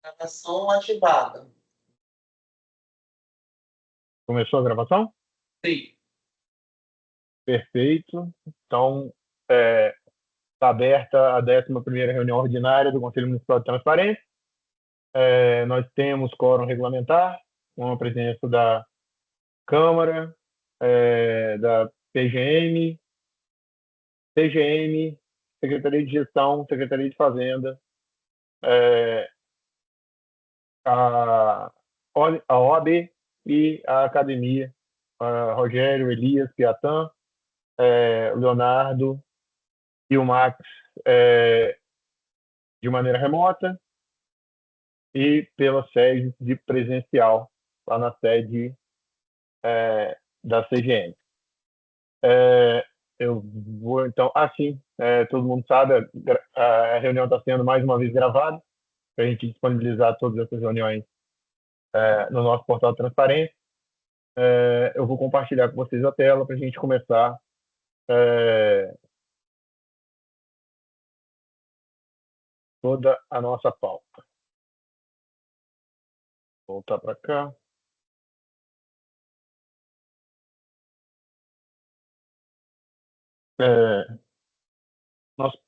Gravação ativada. Começou a gravação? Sim. Perfeito. Então, está aberta a 11ª reunião ordinária do Conselho Municipal de Transparência. Nós temos quórum regulamentar, com a presença da Câmara, da PGM, CGM, Secretaria de Gestão, Secretaria de Fazenda, a OAB e a Academia, Rogério, Elias, Piatã, o Leonardo e o Max de maneira remota e pela sede de presencial, lá na sede da CGM. Eu vou, então, assim, todo mundo sabe, a reunião está sendo mais uma vez gravada, para a gente disponibilizar todas essas reuniões no nosso portal de transparência. Eu vou compartilhar com vocês a tela para a gente começar toda a nossa pauta. Vou voltar para cá. Nossos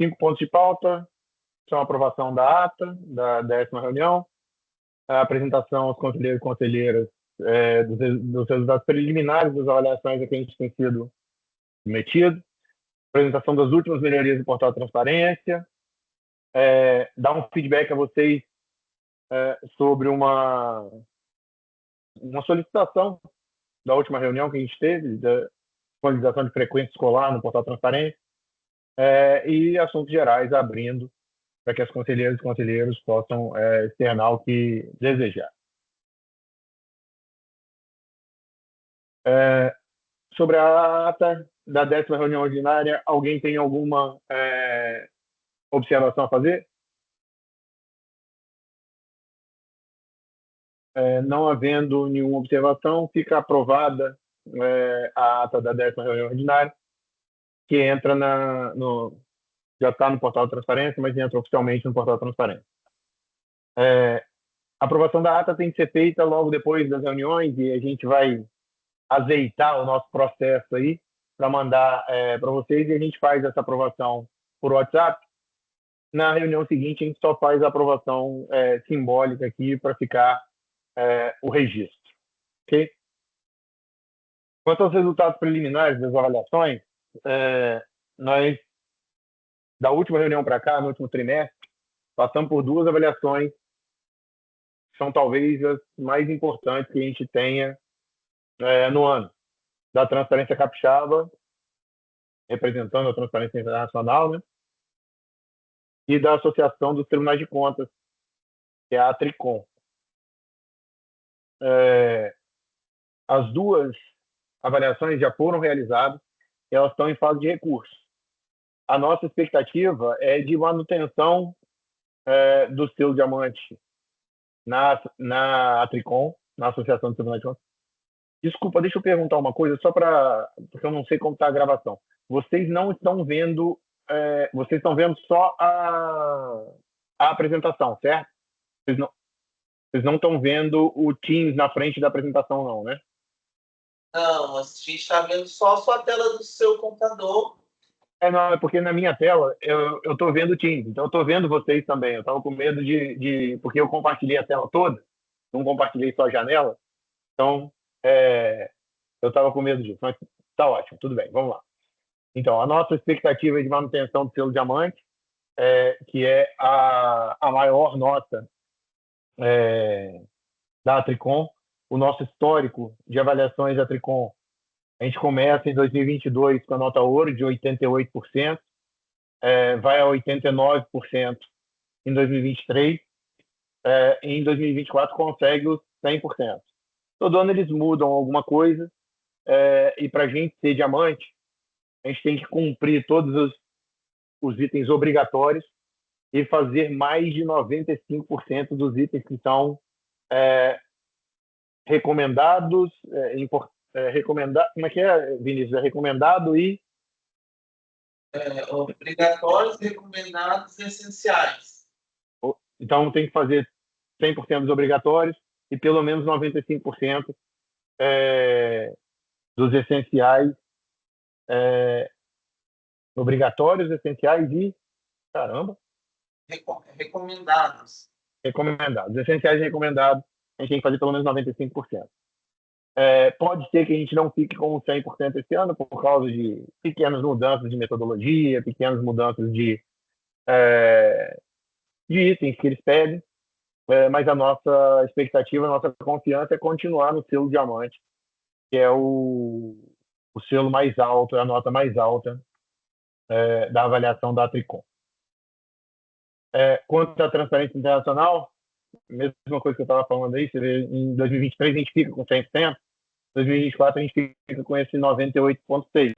5 pontos de pauta são a aprovação da ata da 10ª reunião, a apresentação aos conselheiros e conselheiras dos resultados preliminares das avaliações a que a gente tem sido submetido, apresentação das últimas melhorias do portal de transparência, dar um feedback a vocês sobre uma solicitação da última reunião que a gente teve, da disponibilização de frequência escolar no portal de transparência, e assuntos gerais abrindo para que as conselheiras e conselheiros possam externar o que desejar. Sobre a ata da 10ª reunião ordinária, alguém tem alguma observação a fazer? Não havendo nenhuma observação, fica aprovada a ata da 10ª reunião ordinária, que entra já está no portal de transparência, mas entra oficialmente no portal de transparência. A aprovação da ata tem que ser feita logo depois das reuniões e a gente vai azeitar o nosso processo aí para mandar para vocês, e a gente faz essa aprovação por WhatsApp. Na reunião seguinte, a gente só faz a aprovação simbólica aqui para ficar o registro. Ok? Quanto aos resultados preliminares das avaliações, nós, da última reunião para cá, no último trimestre, passamos por 2 avaliações que são talvez as mais importantes que a gente tenha no ano. Da Transparência Capixaba, representando a Transparência Internacional, né? E da Associação dos Tribunais de Contas, que é a Tricom. As 2 avaliações já foram realizadas e elas estão em fase de recurso. A nossa expectativa é de manutenção do selo diamante na Tricom, na Associação dos Tribunais de Contas. Desculpa, deixa eu perguntar uma coisa, porque eu não sei como está a gravação. Vocês não estão vendo, vocês estão vendo só a apresentação, certo? Vocês não estão vendo o Teams na frente da apresentação, não, né? Não, a gente está vendo só a sua tela do seu computador. Não, é porque na minha tela eu estou vendo o Teams, então eu estou vendo vocês também. Eu estava com medo porque eu compartilhei a tela toda, não compartilhei só a janela, então eu estava com medo disso, mas está ótimo, tudo bem, vamos lá. Então, a nossa expectativa é de manutenção do selo diamante, que é a maior nota da Tricom. O nosso histórico de avaliações da Tricom, a gente começa em 2022 com a nota ouro de 88%, vai a 89% em 2023, em 2024 consegue os 100%. Todo ano eles mudam alguma coisa, e para a gente ser diamante, a gente tem que cumprir todos os itens obrigatórios e fazer mais de 95% dos itens que são recomendados, como é que é, Vinícius? É recomendado e... obrigatórios, recomendados e essenciais. Então, tem que fazer 100% dos obrigatórios e pelo menos 95% dos essenciais, obrigatórios, essenciais e, caramba, Recomendados. recomendados. Essenciais e recomendados, a gente tem que fazer pelo menos 95%. Pode ser que a gente não fique com 100% esse ano por causa de pequenas mudanças de metodologia, pequenas mudanças de itens que eles pedem, mas a nossa expectativa, a nossa confiança é continuar no selo diamante, que é o selo mais alto, a nota mais alta da avaliação da Tricom. Quanto à transparência internacional, mesma coisa que eu estava falando aí, você vê, em 2023 a gente fica com 100%, em 2024 a gente fica com esse 98,6%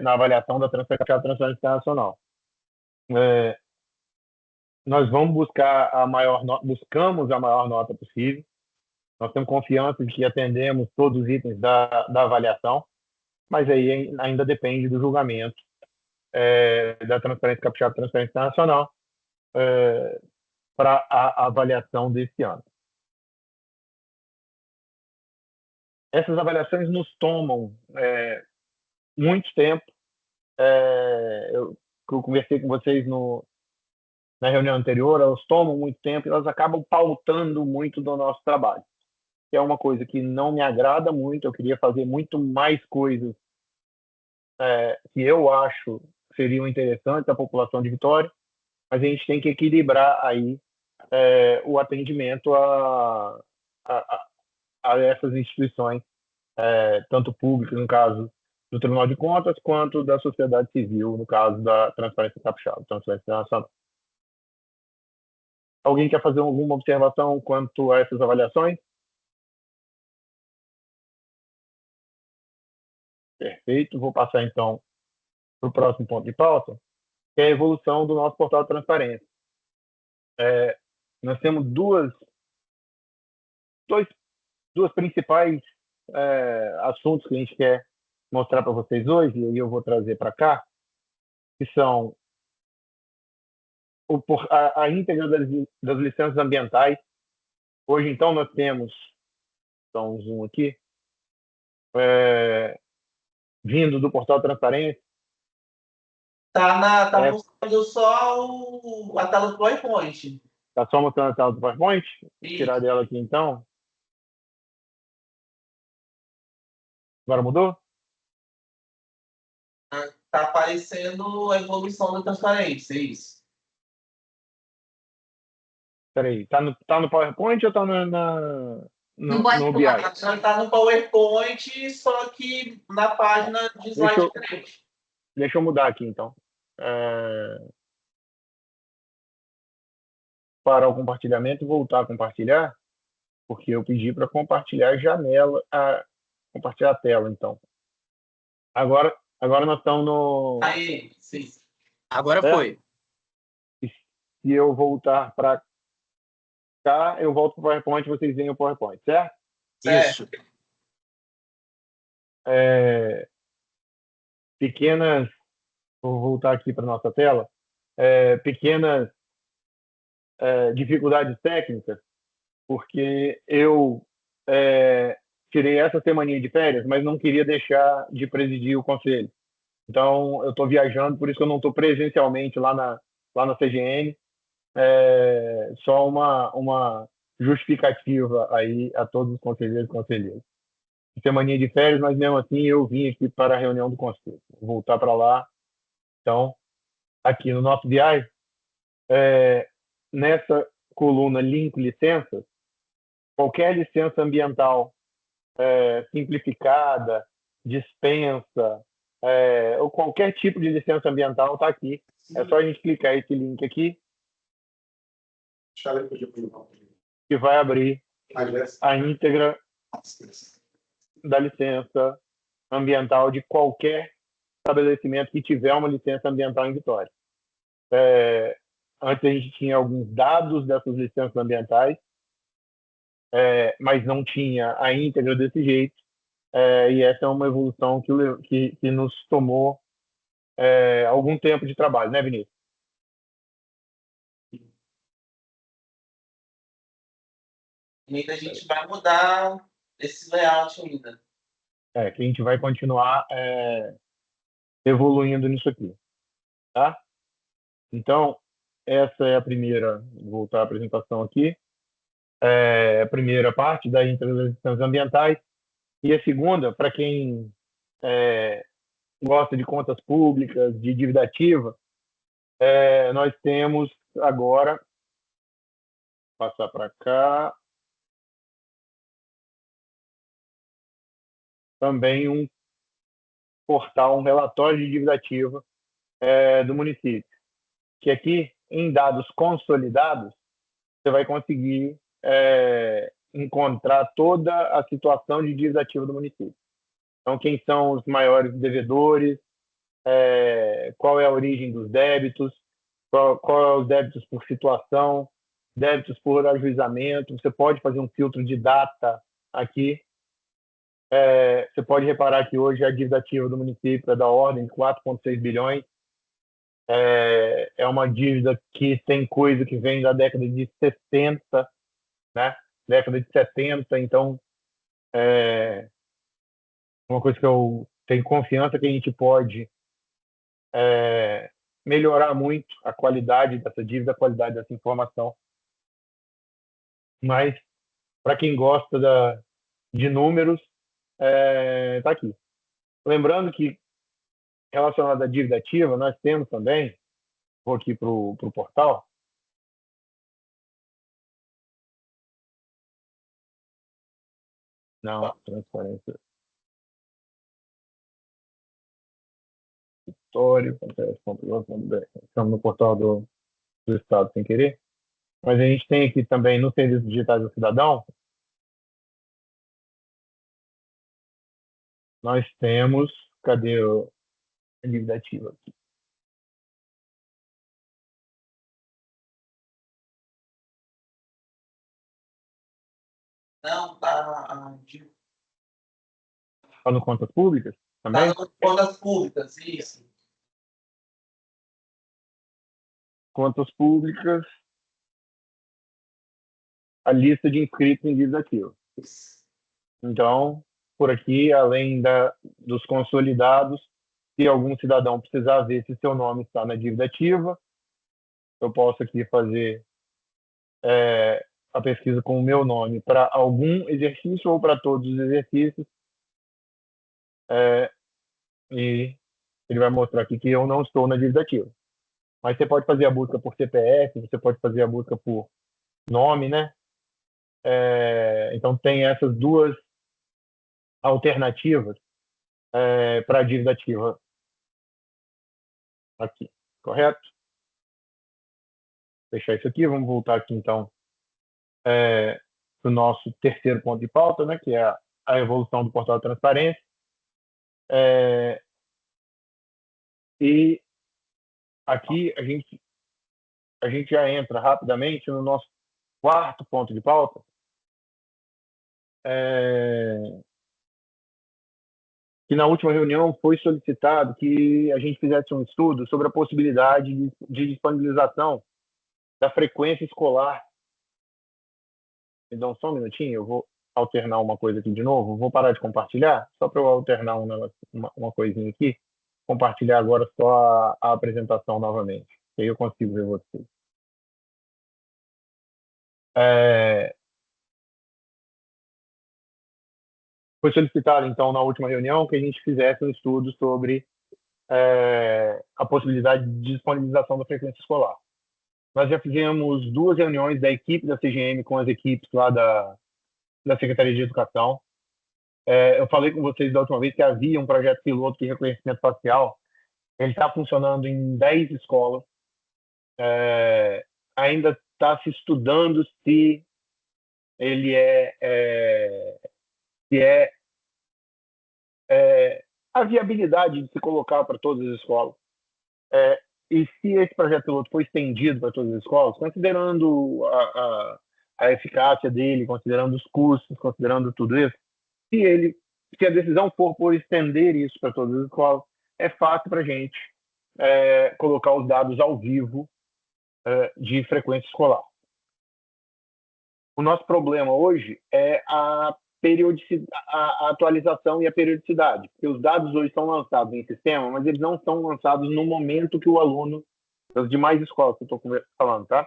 na avaliação da transparência internacional. Nós vamos buscar buscamos a maior nota possível. Nós temos confiança de que atendemos todos os itens da avaliação, mas aí ainda depende do julgamento da Transparência Capixaba, Transparência Internacional, para a avaliação desse ano. Essas avaliações nos tomam muito tempo. Eu conversei com vocês na reunião anterior, elas tomam muito tempo e elas acabam pautando muito do nosso trabalho, que é uma coisa que não me agrada muito. Eu queria fazer muito mais coisas que eu acho seriam interessantes à população de Vitória, mas a gente tem que equilibrar aí o atendimento a essas instituições, tanto públicas, no caso do Tribunal de Contas, quanto da sociedade civil, no caso da Transparência Capixaba, Transparência Internacional. Alguém quer fazer alguma observação quanto a essas avaliações? Perfeito. Vou passar, então, para o próximo ponto de pauta, que é a evolução do nosso portal de transparência. Nós temos duas principais assuntos que a gente quer mostrar para vocês hoje, e aí eu vou trazer para cá, que são a íntegra das licenças ambientais. Hoje, então, nós temos, então, um zoom aqui, vindo do portal de transparência. Tá mostrando só a tela do PowerPoint. Está só mostrando a tela do PowerPoint? Vou tirar dela aqui, então. Agora mudou? Tá aparecendo a evolução da transparência, é isso. Espera aí, tá no PowerPoint ou tá no BI? Tá no PowerPoint, só que na página de slide diferente. Deixa eu mudar aqui, então. Parar o compartilhamento e voltar a compartilhar, porque eu pedi para compartilhar compartilhar a tela, então. Agora nós estamos no... Aí, sim. Agora foi. Se eu voltar para cá, eu volto para o PowerPoint e vocês veem o PowerPoint, certo? Isso. Vou voltar aqui para nossa tela. Pequenas dificuldades técnicas, porque eu tirei essa semaninha de férias, mas não queria deixar de presidir o conselho. Então, eu estou viajando, por isso que eu não estou presencialmente lá na CGN. Só uma justificativa aí a todos os conselheiros e conselheiras. Semaninha de férias, mas mesmo assim eu vim aqui para a reunião do conselho. Vou voltar para lá. Então, aqui no nosso BI, nessa coluna link licenças, qualquer licença ambiental simplificada, dispensa, ou qualquer tipo de licença ambiental está aqui. É só a gente clicar esse link aqui que vai abrir a íntegra da licença ambiental de qualquer estabelecimento que tiver uma licença ambiental em Vitória. Antes a gente tinha alguns dados dessas licenças ambientais, mas não tinha a íntegra desse jeito, e essa é uma evolução que nos tomou algum tempo de trabalho, né, Vinícius? E ainda a gente vai mudar esse layout ainda. Que a gente vai continuar evoluindo nisso aqui, tá? Então, essa é a primeira, vou voltar à apresentação aqui, a primeira parte da inteligências ambientais, e a segunda, para quem gosta de contas públicas, de dívida ativa, nós temos agora, passar para cá, também um portal, um relatório de dívida ativa do município, que aqui, em dados consolidados, você vai conseguir encontrar toda a situação de dívida ativa do município. Então, quem são os maiores devedores, qual é a origem dos débitos, qual é os débitos por situação, débitos por ajuizamento. Você pode fazer um filtro de data aqui. Você pode reparar que hoje a dívida ativa do município é da ordem de 4,6 bilhões. É uma dívida que tem coisa que vem da década de 60, né? Década de 70. Então, uma coisa que eu tenho confiança que a gente pode melhorar muito a qualidade dessa dívida, a qualidade dessa informação. Mas, para quem gosta de números, está aqui. Lembrando que, relacionado à dívida ativa, nós temos também, vou aqui para o portal, não, transparência, história, estamos no portal do Estado sem querer, mas a gente tem aqui também no Serviço Digitais do Cidadão, nós temos, cadê a dívida ativa aqui? Não, tá Está no Contas Públicas também? nas contas públicas, isso. Contas Públicas, a lista de inscritos em dívida ativa. Então, por aqui, além dos consolidados, se algum cidadão precisar ver se seu nome está na dívida ativa, eu posso aqui fazer a pesquisa com o meu nome para algum exercício ou para todos os exercícios, e ele vai mostrar aqui que eu não estou na dívida ativa. Mas você pode fazer a busca por CPF, você pode fazer a busca por nome, né? Então, tem essas duas alternativas para a dívida ativa aqui, correto? Fechar isso aqui, vamos voltar aqui, então, para o nosso terceiro ponto de pauta, né, que é a evolução do portal de transparência. E aqui a gente já entra rapidamente no nosso quarto ponto de pauta, que na última reunião foi solicitado que a gente fizesse um estudo sobre a possibilidade de disponibilização da frequência escolar. Me dão só um minutinho, eu vou alternar uma coisa aqui de novo. Vou parar de compartilhar, só para eu alternar uma coisinha aqui. Compartilhar agora só a apresentação novamente. E aí eu consigo ver vocês. Foi solicitado, então, na última reunião, que a gente fizesse um estudo sobre a possibilidade de disponibilização da frequência escolar. Nós já fizemos 2 reuniões da equipe da CGM com as equipes lá da Secretaria de Educação. Eu falei com vocês da última vez que havia um projeto piloto de reconhecimento facial. Ele está funcionando em 10 escolas. Ainda está se estudando se ele a viabilidade de se colocar para todas as escolas. E se esse projeto piloto for estendido para todas as escolas, considerando a eficácia dele, considerando os custos, considerando tudo isso, se a decisão for por estender isso para todas as escolas, é fácil para a gente colocar os dados ao vivo de frequência escolar. o nosso problema hoje é a a atualização e a periodicidade, porque os dados hoje são lançados em sistema, mas eles não são lançados no momento que o aluno, das demais escolas que eu estou falando, tá?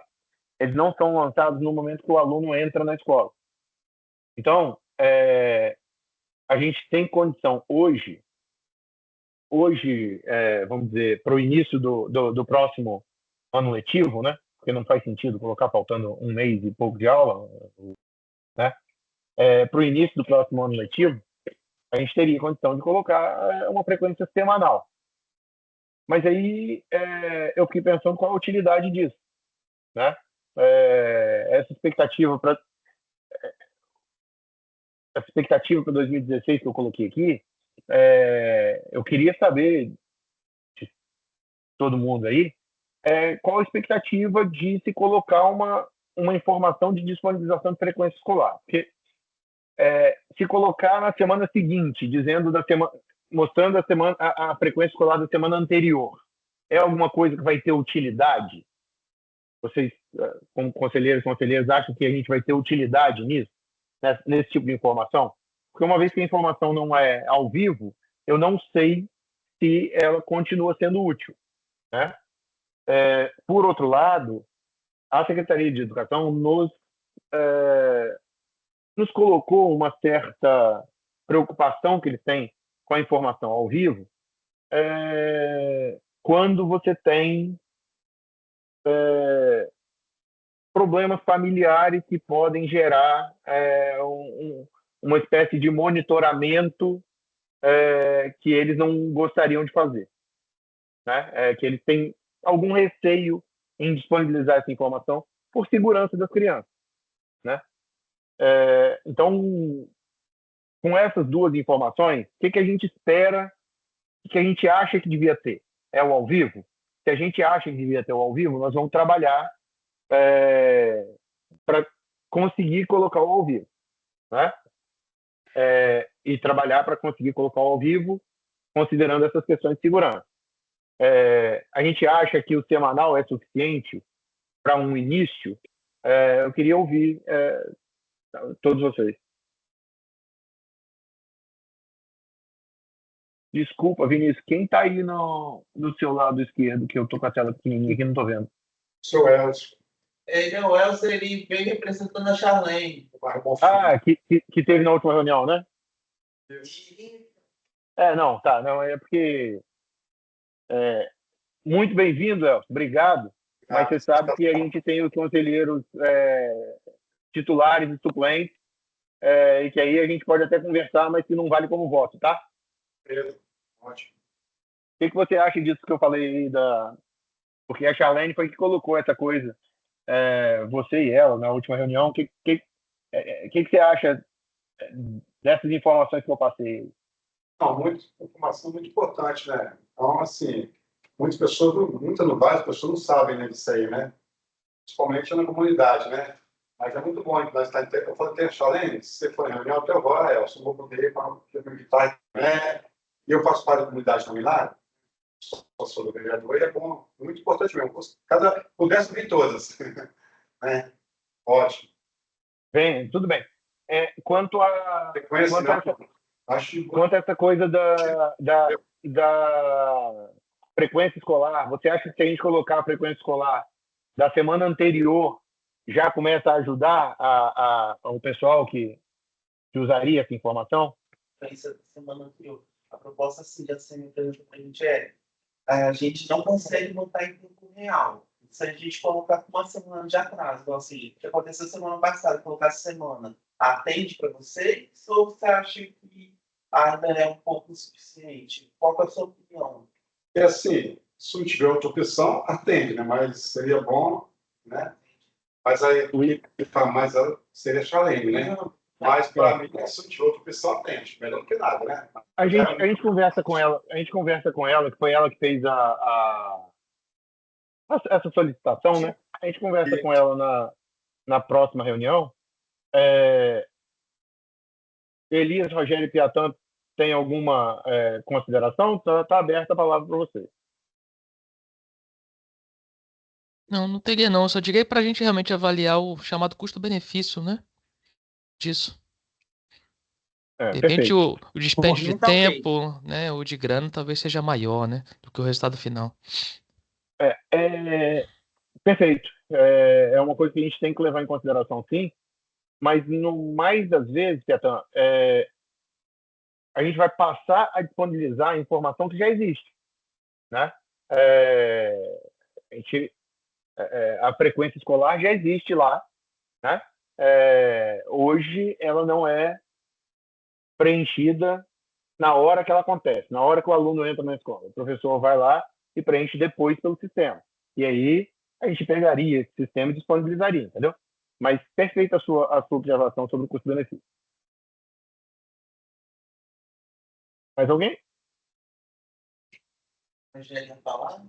Eles não são lançados no momento que o aluno entra na escola. Então, a gente tem condição hoje, vamos dizer, para o início do próximo ano letivo, né? Porque não faz sentido colocar faltando um mês e pouco de aula, né? Para o início do próximo ano letivo, a gente teria condição de colocar uma frequência semanal. Mas aí eu fiquei pensando qual a utilidade disso, né? Essa expectativa para 2016 que eu coloquei aqui, eu queria saber de todo mundo aí qual a expectativa de se colocar uma informação de disponibilização de frequência escolar. Porque se colocar na semana seguinte, dizendo mostrando a frequência escolar da semana anterior, é alguma coisa que vai ter utilidade? Vocês, como conselheiros e conselheiras, acham que a gente vai ter utilidade nisso, nesse tipo de informação? Porque uma vez que a informação não é ao vivo, eu não sei se ela continua sendo útil, né? Por outro lado, a Secretaria de Educação nos colocou uma certa preocupação que eles têm com a informação ao vivo quando você tem problemas familiares que podem gerar uma espécie de monitoramento que eles não gostariam de fazer, né? Que eles têm algum receio em disponibilizar essa informação por segurança das crianças, né? Então, com essas duas informações, o que a gente espera, o que a gente acha que devia ter? É o ao vivo? Se a gente acha que devia ter o ao vivo, nós vamos trabalhar para conseguir colocar o ao vivo, né? E trabalhar para conseguir colocar o ao vivo, considerando essas questões de segurança. A gente acha que o semanal é suficiente para um início? Eu queria ouvir todos vocês. Desculpa, Vinícius, quem está aí no seu lado esquerdo, que eu estou com a tela pequenininha aqui e não estou vendo? Seu Elcio. O Elcio, ele veio representando a Charlene. Que teve na última reunião, né? Não, tá. Não, é porque... muito bem-vindo, Elcio. Obrigado. Mas você sabe que a gente tem os conselheiros titulares e suplentes, e que aí a gente pode até conversar, mas que não vale como voto, tá? Beleza. Ótimo. O que você acha disso que eu falei aí porque a Charlene foi que colocou essa coisa, você e ela, na última reunião. O que você acha dessas informações que eu passei? Não, informação muito importante, né? Então, assim, muitas no bairro, as pessoas não sabem, né, disso aí, né? Principalmente na comunidade, né? Mas é muito bom que nós estamos... Eu falei que a Charlene, se você for em reunião, até agora, Elcio, eu vou poder invitar, né? E eu faço parte da comunidade também lá, sou do vereador, e é bom, muito importante mesmo. Pudesse vir todas, né? Ótimo. Bem, tudo bem. Quanto a essa coisa da frequência escolar, você acha que se a gente colocar a frequência escolar da semana anterior já começa a ajudar o pessoal que usaria essa informação? Essa semana anterior. A proposta, assim, já sendo apresentada para a gente a gente não consegue montar em tempo real. Se a gente colocar com uma semana de atraso, então, assim, o que aconteceu semana passada, colocar essa semana, atende para vocês? Ou você acha que ainda é um pouco suficiente? Qual é a sua opinião? Assim, se não tiver outra opção, atende, né? Mas seria bom, né? Mas aí, o que está mais seria a Charlene, né? Mas, para mim, se não tiver outra opção, atende. Melhor do que nada, né? A gente conversa com ela, que foi ela que fez essa solicitação, né? A gente conversa com ela na próxima reunião. Elias, Rogério e Piatã, tem alguma consideração? Está aberta a palavra para você. Não, não teria não. Eu só diria para a gente realmente avaliar o chamado custo-benefício, né? Disso. De repente Perfeito. o dispêndio de mim tá ok. tempo, né? Ou de grana talvez seja maior, né? Do que o resultado final. Perfeito. É uma coisa que a gente tem que levar em consideração, sim, mas no mais das vezes, Piatan, a gente vai passar a disponibilizar a informação que já existe, né? A gente, a frequência escolar já existe lá, né? Hoje ela não é preenchida na hora que ela acontece, na hora que o aluno entra na escola. O professor vai lá e preenche depois pelo sistema. E aí a gente pegaria esse sistema e disponibilizaria, entendeu? Mas perfeita a sua observação sobre o custo-benefício. Mais alguém? A gente ia falar?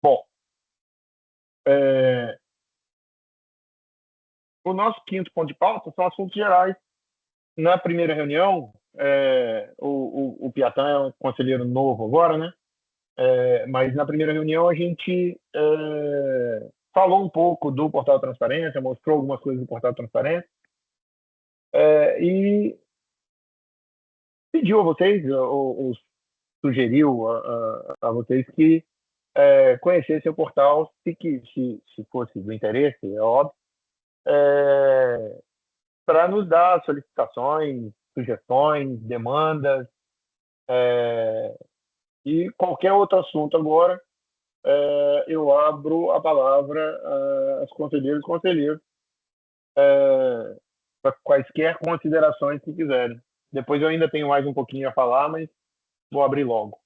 Bom, o nosso quinto ponto de pauta são assuntos gerais. Na primeira reunião, o Piatan é um conselheiro novo agora, né? Mas na primeira reunião a gente falou um pouco do Portal Transparência, mostrou algumas coisas do Portal Transparência e pediu a vocês, ou sugeriu a vocês que conhecessem o portal, se fosse do interesse, é óbvio, para nos dar solicitações, sugestões, demandas e qualquer outro assunto agora. Eu abro a palavra às conselheiras e conselheiros para quaisquer considerações que quiserem. Depois eu ainda tenho mais um pouquinho a falar, mas vou abrir logo.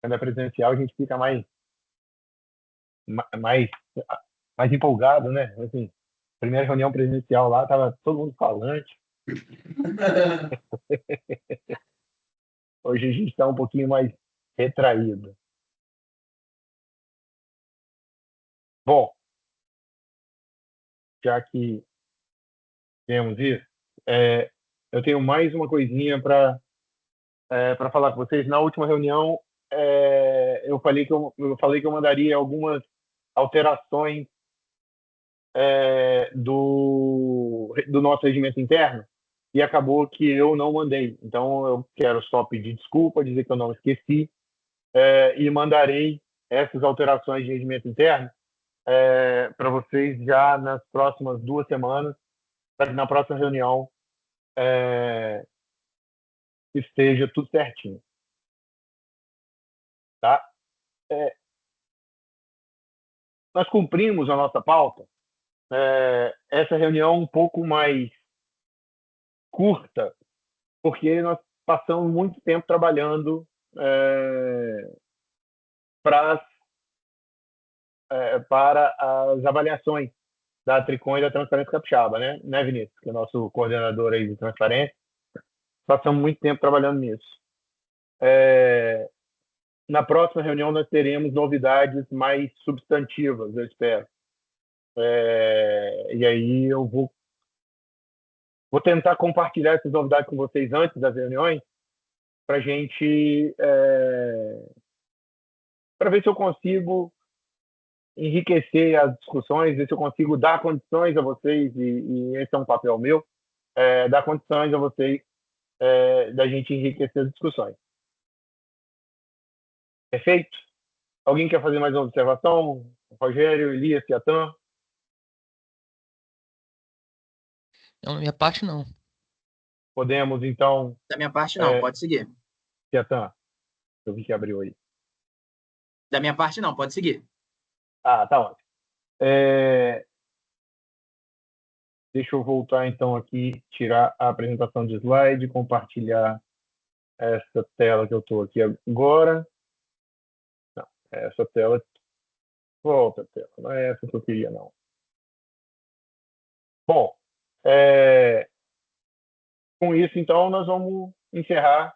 Quando é presencial, a gente fica mais, mais empolgado, né? Assim, primeira reunião presencial lá, tava todo mundo falante. Hoje a gente está um pouquinho mais retraído. Bom, já que temos isso, eu tenho mais uma coisinha para falar com vocês. Na última reunião, eu falei que eu mandaria algumas alterações do nosso regimento interno e acabou que eu não mandei. Então, eu quero só pedir desculpa, dizer que eu não esqueci e mandarei essas alterações de regimento interno para vocês já nas próximas 2 semanas, para que na próxima reunião esteja tudo certinho. Tá? Nós cumprimos a nossa pauta. Essa reunião um pouco mais curta, porque nós passamos muito tempo trabalhando para as avaliações da Tricom e da Transparência Capixaba, né, Vinícius, que é o nosso coordenador aí de transparência. Passamos muito tempo trabalhando nisso. Na próxima reunião nós teremos novidades mais substantivas, eu espero. E aí eu vou tentar compartilhar essas novidades com vocês antes das reuniões, para a gente para ver se eu consigo enriquecer as discussões, ver se eu consigo dar condições a vocês, e esse é um papel meu, dar condições a vocês da gente enriquecer as discussões. Perfeito? Alguém quer fazer mais uma observação? Rogério, Elias, Piatan? Não, da minha parte, não. Podemos, então... Da minha parte, não. Pode seguir. Piatan, eu vi que abriu aí. Da minha parte, não. Pode seguir. Ah, tá ótimo. Deixa eu voltar, então, aqui, tirar a apresentação de slide, compartilhar essa tela que eu estou aqui agora. Não, essa tela... Volta a tela, não é essa que eu queria, não. Bom, com isso, então, nós vamos encerrar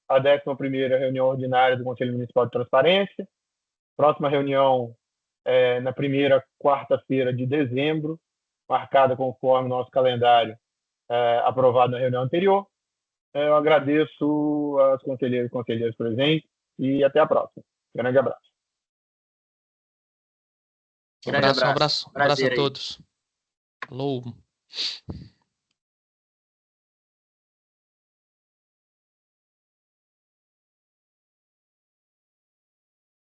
a 11ª reunião ordinária do Conselho Municipal de Transparência. Próxima reunião na primeira quarta-feira de dezembro, marcada conforme o nosso calendário aprovado na reunião anterior. Eu agradeço aos conselheiros e conselheiras presentes e até a próxima. Grande abraço. Um abraço a Prazer todos. Falou.